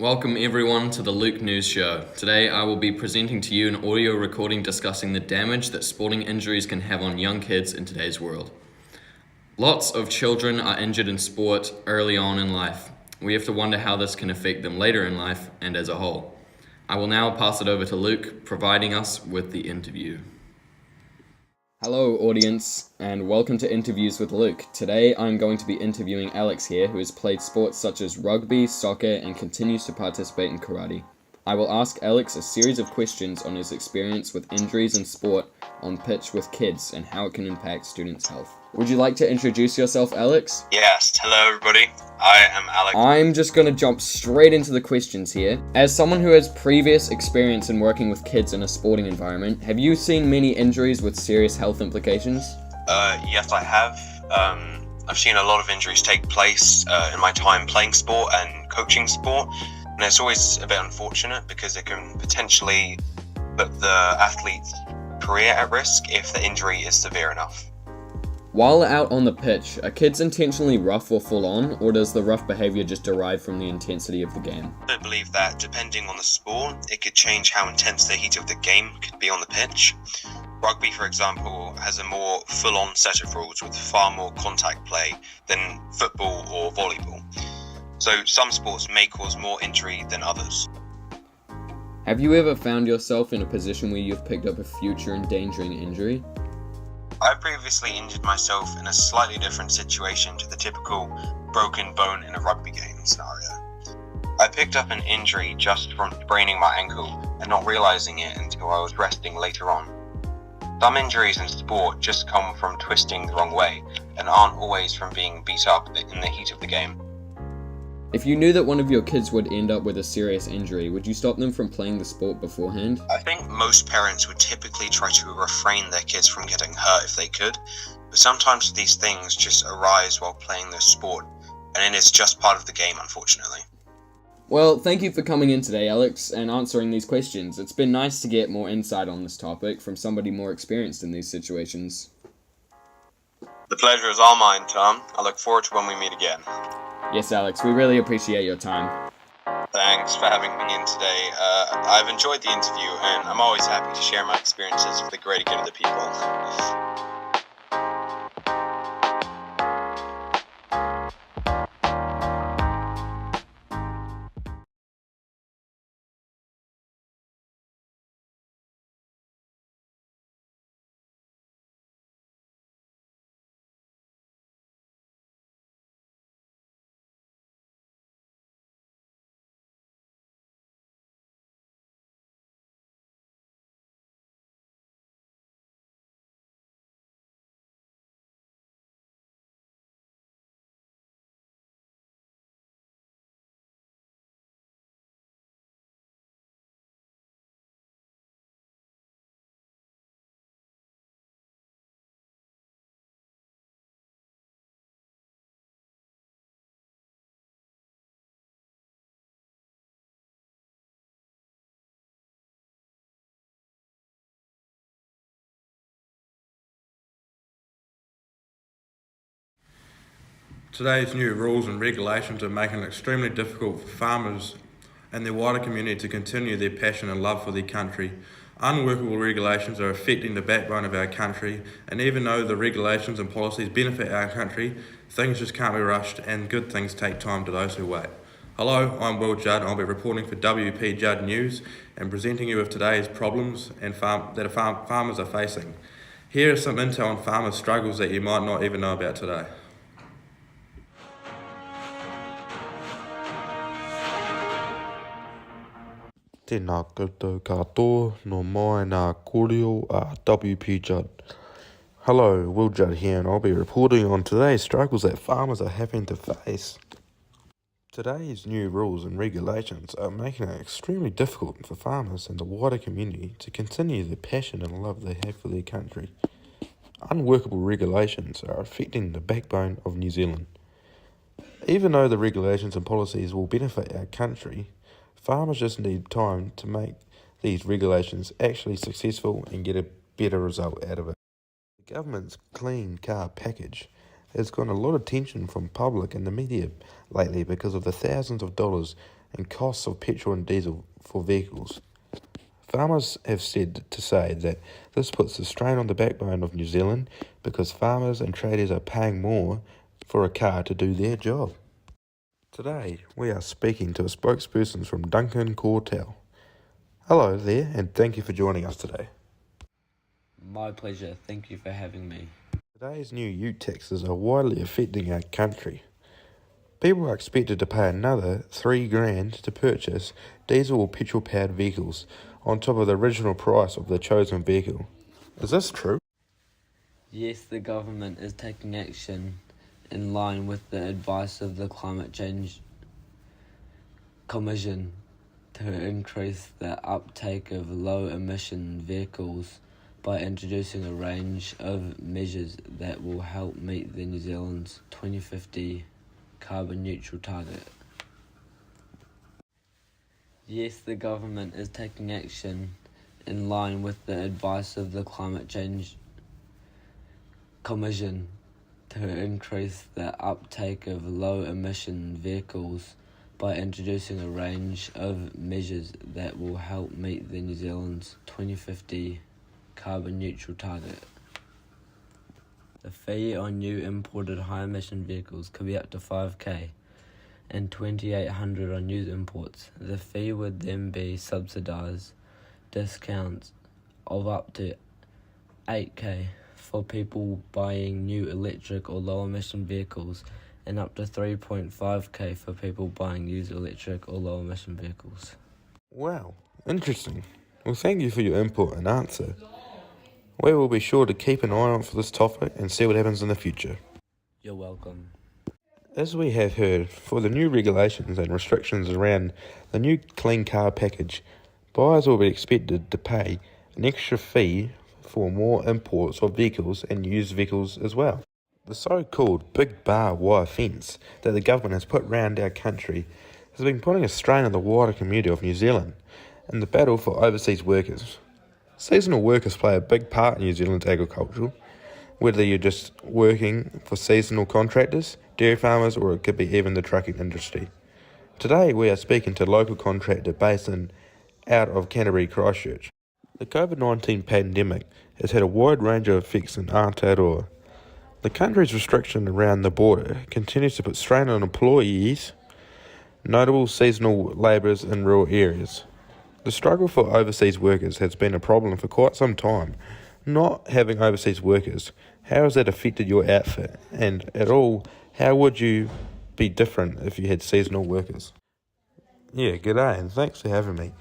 Welcome everyone to the Luke News Show. Today I will be presenting to you an audio recording discussing the damage that sporting injuries can have on young kids in today's world. Lots of children are injured in sport early on in life. We have to wonder how this can affect them later in life and as a whole. I will now pass it over to Luke, providing us with the interview. Hello audience, and welcome to Interviews with Luke. Today I'm going to be interviewing Alex here, who has played sports such as rugby, soccer, and continues to participate in karate. I will ask Alex a series of questions on his experience with injuries in sport on pitch with kids and how it can impact students' health. Would you like to introduce yourself, Alex? Yes, hello everybody. I am Alex. I'm just going to jump straight into the questions here. As someone who has previous experience in working with kids in a sporting environment, have you seen many injuries with serious health implications? Yes, I have. I've seen a lot of injuries take place in my time playing sport and coaching sport, and it's always a bit unfortunate because it can potentially put the athlete's career at risk if the injury is severe enough. While out on the pitch, are kids intentionally rough or full on, or does the rough behaviour just derive from the intensity of the game? I believe that depending on the sport, it could change how intense the heat of the game could be on the pitch. Rugby, for example, has a more full-on set of rules with far more contact play than football or volleyball. So some sports may cause more injury than others. Have you ever found yourself in a position where you've picked up a future endangering injury? I previously injured myself in a slightly different situation to the typical broken bone in a rugby game scenario. I picked up an injury just from spraining my ankle and not realizing it until I was resting later on. Some injuries in sport just come from twisting the wrong way and aren't always from being beat up in the heat of the game. If you knew that one of your kids would end up with a serious injury, would you stop them from playing the sport beforehand? I think most parents would typically try to refrain their kids from getting hurt if they could, but sometimes these things just arise while playing the sport, and it is just part of the game, unfortunately. Well, thank you for coming in today, Alex, and answering these questions. It's been nice to get more insight on this topic from somebody more experienced in these situations. The pleasure is all mine, Tom. I look forward to when we meet again. Yes, Alex, we really appreciate your time. Thanks for having me in today. I've enjoyed the interview, and I'm always happy to share my experiences for the greater good of the people. Today's new rules and regulations are making it extremely difficult for farmers and their wider community to continue their passion and love for their country. Unworkable regulations are affecting the backbone of our country, and even though the regulations and policies benefit our country, things just can't be rushed, and good things take time to those who wait. Hello, I'm Will Judd. I'll be reporting for WP Judd News and presenting you with today's problems and farmers are facing. Here are some intel on farmers' struggles that you might not even know about today. Tēnā koutou katoa, no mai nā kōrero a WP Judd. Hello, Will Judd here, and I'll be reporting on today's struggles that farmers are having to face. Today's new rules and regulations are making it extremely difficult for farmers and the wider community to continue the passion and love they have for their country. Unworkable regulations are affecting the backbone of New Zealand. Even though the regulations and policies will benefit our country, farmers just need time to make these regulations actually successful and get a better result out of it. The government's clean car package has gotten a lot of attention from public and the media lately because of the thousands of dollars and costs of petrol and diesel for vehicles. Farmers have said to say that this puts a strain on the backbone of New Zealand because farmers and traders are paying more for a car to do their job. Today, we are speaking to a spokesperson from Duncan Cortel. Hello there, and thank you for joining us today. My pleasure. Thank you for having me. Today's new ute taxes are widely affecting our country. People are expected to pay another $3,000 to purchase diesel or petrol-powered vehicles on top of the original price of the chosen vehicle. Is this true? Yes, the government is taking action in line with the advice of the Climate Change Commission to increase the uptake of low-emission vehicles by introducing a range of measures that will help meet the New Zealand's 2050 carbon neutral target. Yes, the government is taking action in line with the advice of the Climate Change Commission to increase the uptake of low-emission vehicles by introducing a range of measures that will help meet the New Zealand's 2050 carbon neutral target. The fee on new imported high-emission vehicles could be up to $5,000 and $2,800 on used imports. The fee would then be subsidised discounts of up to $8,000 for people buying new electric or low-emission vehicles and up to $3,500 for people buying used electric or low-emission vehicles. Wow, interesting. Well, thank you for your input and answer. We will be sure to keep an eye out for this topic and see what happens in the future. You're welcome. As we have heard, for the new regulations and restrictions around the new clean car package, buyers will be expected to pay an extra fee for more imports of vehicles and used vehicles as well. The so-called big bar wire fence that the government has put round our country has been putting a strain on the wider community of New Zealand in the battle for overseas workers. Seasonal workers play a big part in New Zealand's agriculture, whether you're just working for seasonal contractors, dairy farmers, or it could be even the trucking industry. Today we are speaking to a local contractor based out of Canterbury, Christchurch. The COVID-19 pandemic has had a wide range of effects in Aotearoa. The country's restriction around the border continues to put strain on employees, notable seasonal labourers in rural areas. The struggle for overseas workers has been a problem for quite some time. Not having overseas workers, how has that affected your outfit? And at all, how would you be different if you had seasonal workers? Yeah, g'day, and thanks for having me.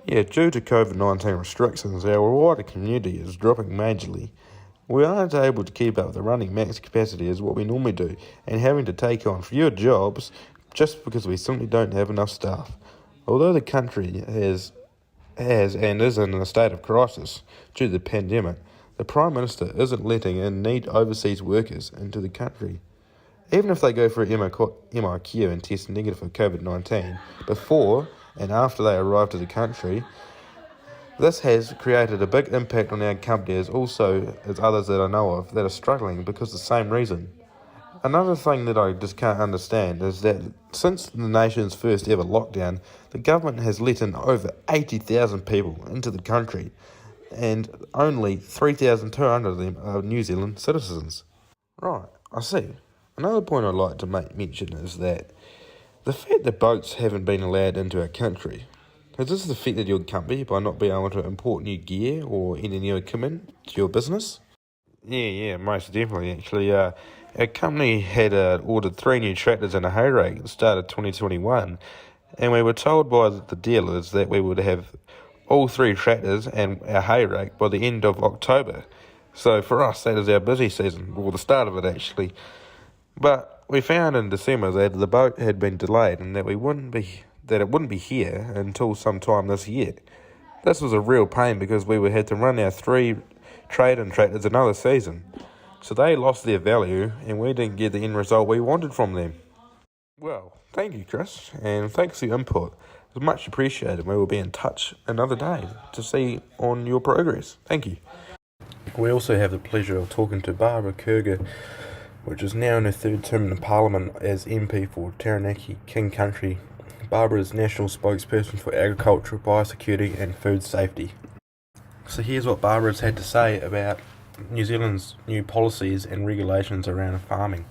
Yeah, due to COVID-19 restrictions, our wider community is dropping majorly. We aren't able to keep up the running max capacity as what we normally do, and having to take on fewer jobs just because we simply don't have enough staff. Although the country has and is in a state of crisis due to the pandemic, the Prime Minister isn't letting in need overseas workers into the country. Even if they go for MIQ and test negative for COVID-19 before and after they arrive to the country, this has created a big impact on our company as also as others that I know of that are struggling because of the same reason. Another thing that I just can't understand is that since the nation's first ever lockdown, the government has let in over 80,000 people into the country, and only 3,200 of them are New Zealand citizens. Right, I see. Another point I'd like to make mention is that the fact that boats haven't been allowed into our country, has this affected your company by not being able to import new gear or any new equipment to your business? Yeah, most definitely. Actually, our company had ordered 3 new tractors and a hay rake at the start of 2021, and we were told by the dealers that we would have all 3 tractors and our hay rake by the end of October. So for us, that is our busy season, or the start of it actually. But we found in December that the boat had been delayed and that it wouldn't be here until sometime this year. This was a real pain because we would have to run our 3 trade-in tractors another season. So they lost their value and we didn't get the end result we wanted from them. Well, thank you, Chris, and thanks for your input. It was much appreciated. We will be in touch another day to see on your progress. Thank you. We also have the pleasure of talking to Barbara Kurger, which is now in her 3rd term in Parliament as MP for Taranaki King Country Barbara is National Spokesperson for Agriculture, Biosecurity and Food Safety. So here's what Barbara's had to say about New Zealand's new policies and regulations around farming.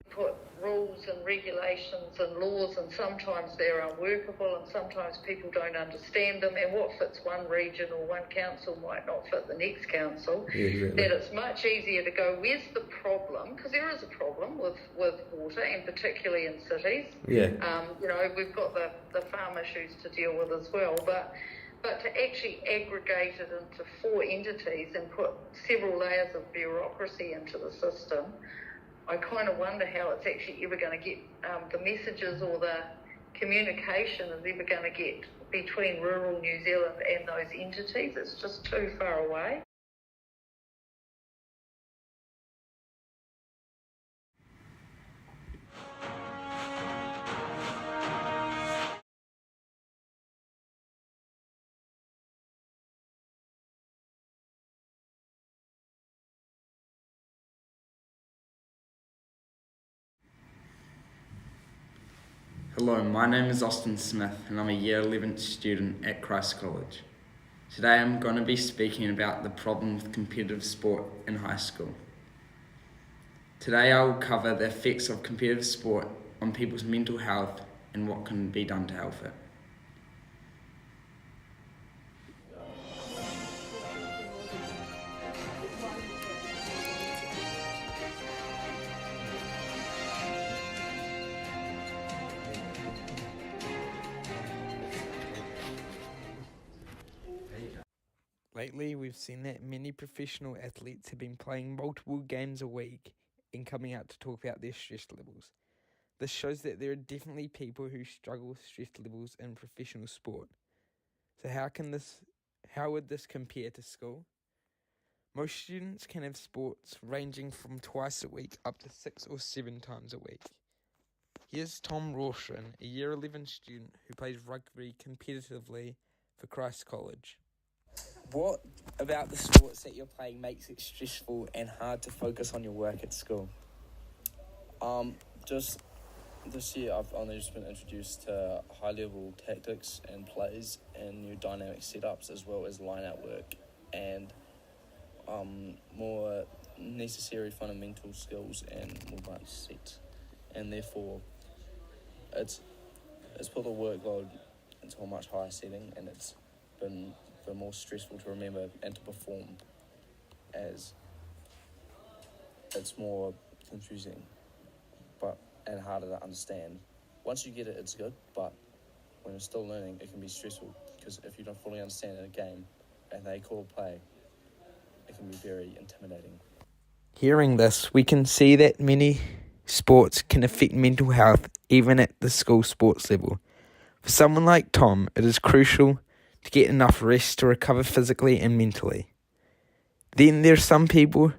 Put rules and regulations and laws, and sometimes they're unworkable and sometimes people don't understand them, and what fits one region or one council might not fit the next council. Yeah, exactly. That it's much easier to go, where's the problem? Because there is a problem with water, and particularly in cities. Yeah. We've got the farm issues to deal with as well, but to actually aggregate it into 4 entities and put several layers of bureaucracy into the system, I kind of wonder how it's actually ever going to get the messages or the communication is ever going to get between rural New Zealand and those entities. It's just too far away. Hello, my name is Austin Smith and I'm a Year 11 student at Christ College. Today I'm going to be speaking about the problem with competitive sport in high school. Today I will cover the effects of competitive sport on people's mental health and what can be done to help it. Lately, we've seen that many professional athletes have been playing multiple games a week and coming out to talk about their stress levels. This shows that there are definitely people who struggle with stress levels in professional sport. So how would this compare to school? Most students can have sports ranging from twice a week up to 6 or 7 times a week. Here's Tom Rawson, a Year 11 student who plays rugby competitively for Christ College. What about the sports that you're playing makes it stressful and hard to focus on your work at school? Just this year I've only just been introduced to high-level tactics and plays and new dynamic setups, as well as line-out work and more necessary fundamental skills and more mindset. And therefore it's put the workload into a much higher setting, and it's been more stressful to remember and to perform, as it's more confusing and harder to understand. Once you get it, it's good, but when you're still learning, it can be stressful, because if you don't fully understand a game and they call play, it can be very intimidating. Hearing this, we can see that many sports can affect mental health even at the school sports level. For someone like Tom, it is crucial to get enough rest to recover physically and mentally. Then there are some people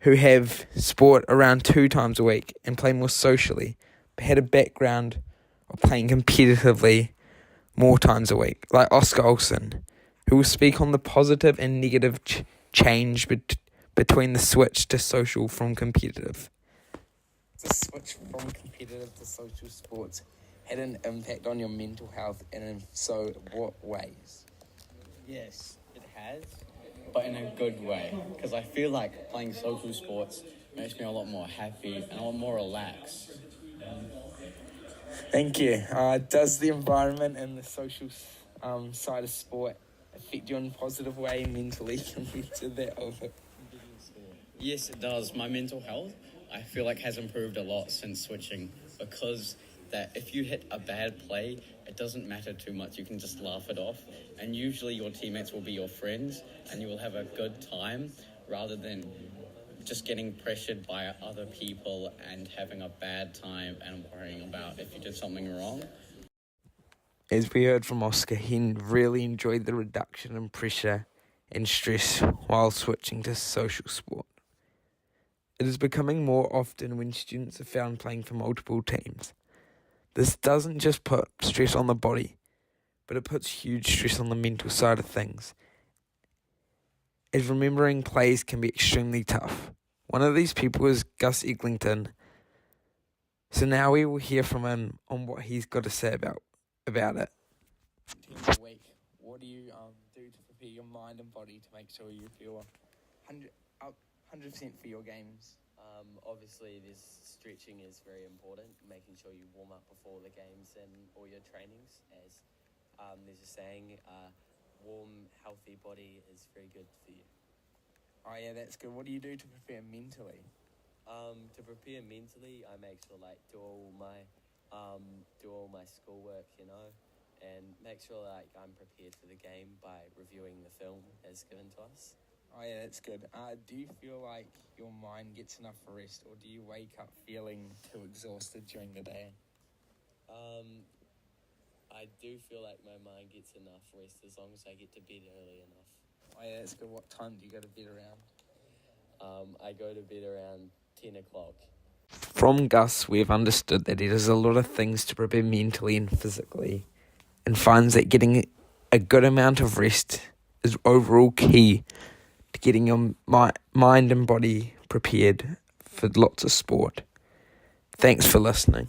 who have sport around 2 times a week and play more socially, but had a background of playing competitively more times a week, like Oscar Olsen, who will speak on the positive and negative change between the switch to social from competitive. The switch from competitive to social sports had an impact on your mental health, and if so, what ways? Yes, it has, but in a good way, because I feel like playing social sports makes me a lot more happy and a lot more relaxed. Thank you. Does the environment and the social side of sport affect you in a positive way mentally compared to that of it? Yes, it does. My mental health, I feel like, has improved a lot since switching, because that if you hit a bad play, it doesn't matter too much. You can just laugh it off, and usually your teammates will be your friends and you will have a good time, rather than just getting pressured by other people and having a bad time and worrying about if you did something wrong. As we heard from Oscar, he really enjoyed the reduction in pressure and stress while switching to social sport. It is becoming more often when students are found playing for multiple teams. This doesn't just put stress on the body, but it puts huge stress on the mental side of things, as remembering plays can be extremely tough. One of these people is Gus Eglinton, So now we will hear from him on what he's got to say about it. Times a week. What do you do to prepare your mind and body to make sure you feel 100% for your games? Obviously, this stretching is very important, making sure you warm up before the games and all your trainings. As there's a saying, warm, healthy body is very good for you. Oh yeah, that's good. What do you do to prepare mentally? To prepare mentally, I make sure do all my schoolwork, and make sure I'm prepared for the game by reviewing the film as given to us. Oh yeah, that's good. Do you feel like your mind gets enough rest, or do you wake up feeling too exhausted during the day? I do feel like my mind gets enough rest as long as I get to bed early enough. Oh yeah, that's good. What time do you go to bed around? I go to bed around 10 o'clock. From Gus, we've understood that he does a lot of things to prepare mentally and physically, and finds that getting a good amount of rest is overall key to getting your mind and body prepared for lots of sport. Thanks for listening.